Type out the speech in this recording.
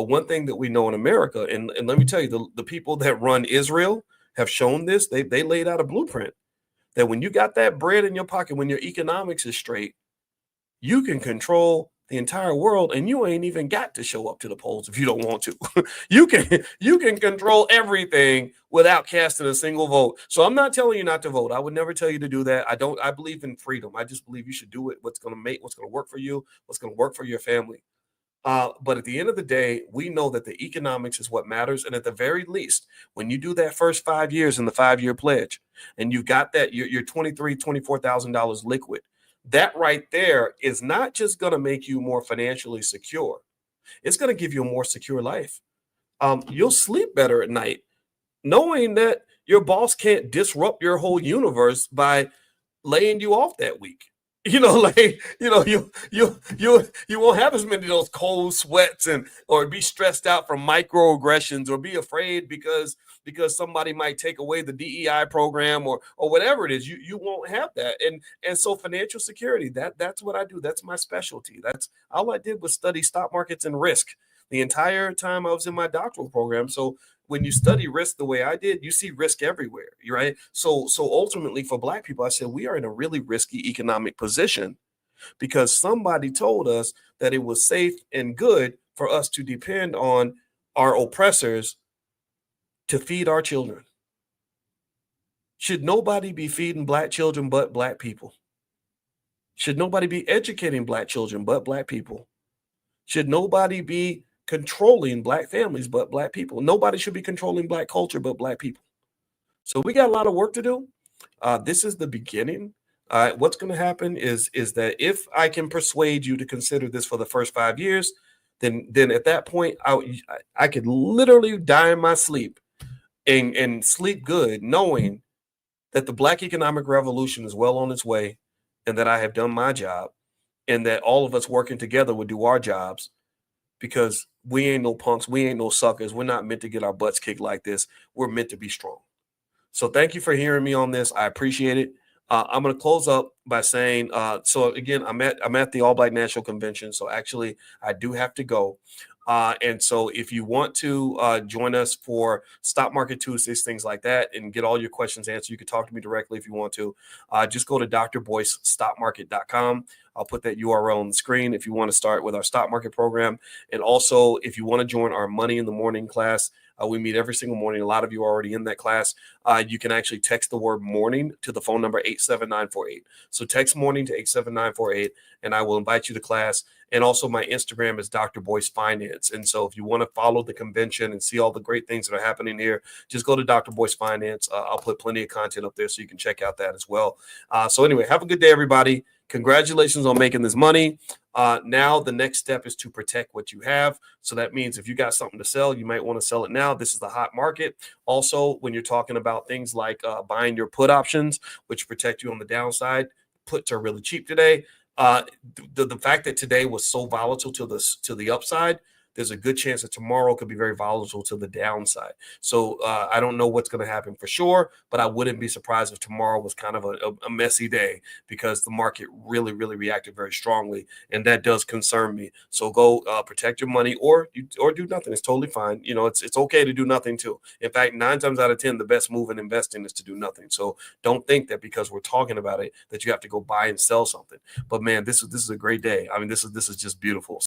But one thing that we know in America, and let me tell you, the people that run Israel have shown this. They laid out a blueprint that when you got that bread in your pocket, when your economics is straight, you can control the entire world, and you ain't even got to show up to the polls if you don't want to. you can control everything without casting a single vote. So I'm not telling you not to vote. I would never tell you to do that. I believe in freedom. I just believe you should do it. What's going to work for you, what's going to work for your family. But at the end of the day, we know that the economics is what matters. And at the very least, when you do that first 5 years in the 5-year pledge, and you've got that, you're $24,000 liquid, that right there is not just going to make you more financially secure. It's going to give you a more secure life. You'll sleep better at night, knowing that your boss can't disrupt your whole universe by laying you off that week. You won't have as many of those cold sweats or be stressed out from microaggressions or be afraid because somebody might take away the DEI program or whatever it is. You won't have that. And so financial security, that's what I do. That's my specialty. That's all I did was study stock markets and risk the entire time I was in my doctoral program. So when you study risk the way I did, you see risk everywhere, right? So ultimately for Black people, I said we are in a really risky economic position because somebody told us that it was safe and good for us to depend on our oppressors to feed our children. Should nobody be feeding Black children but Black people? Should nobody be educating Black children but Black people? Should nobody be controlling Black families but Black people? Nobody should be controlling Black culture but Black people. So we got a lot of work to do. This is the beginning. What's going to happen is that if I can persuade you to consider this for the first 5 years, then at that point I could literally die in my sleep and sleep good, knowing that the Black economic revolution is well on its way, and that I have done my job, and that all of us working together would do our jobs. Because we ain't no punks, we ain't no suckers. We're not meant to get our butts kicked like this. We're meant to be strong. So thank you for hearing me on this. I appreciate it. I'm going to close up by saying, so again, I'm at the All Black National Convention. So actually, I do have to go. And so if you want to join us for Stock Market Tuesdays, things like that, and get all your questions answered, you can talk to me directly if you want to. Just go to drboycestockmarket.com. I'll put that URL on the screen if you want to start with our stock market program. And also, if you want to join our Money in the Morning class, we meet every single morning. A lot of you are already in that class. You can actually text the word morning to the phone number 87948. So text morning to 87948, and I will invite you to class. And also my Instagram is Dr. Boyce Finance. And so if you want to follow the convention and see all the great things that are happening here, just go to Dr. Boyce Finance. I'll put plenty of content up there so you can check out that as well. So anyway, have a good day, everybody. Congratulations on making this money. Now the next step is to protect what you have. So that means if you got something to sell, you might want to sell it now. This is the hot market. Also, when you're talking about things like buying your put options, which protect you on the downside, puts are really cheap today. The fact that today was so volatile to the upside, there's a good chance that tomorrow could be very volatile to the downside. So I don't know what's going to happen for sure, but I wouldn't be surprised if tomorrow was kind of a messy day because the market really, really reacted very strongly, and that does concern me. So go protect your money or do nothing. It's totally fine. You know, it's okay to do nothing too. In fact, 9 times out of 10, the best move in investing is to do nothing. So don't think that because we're talking about it that you have to go buy and sell something. But man, this is a great day. I mean, this is just beautiful.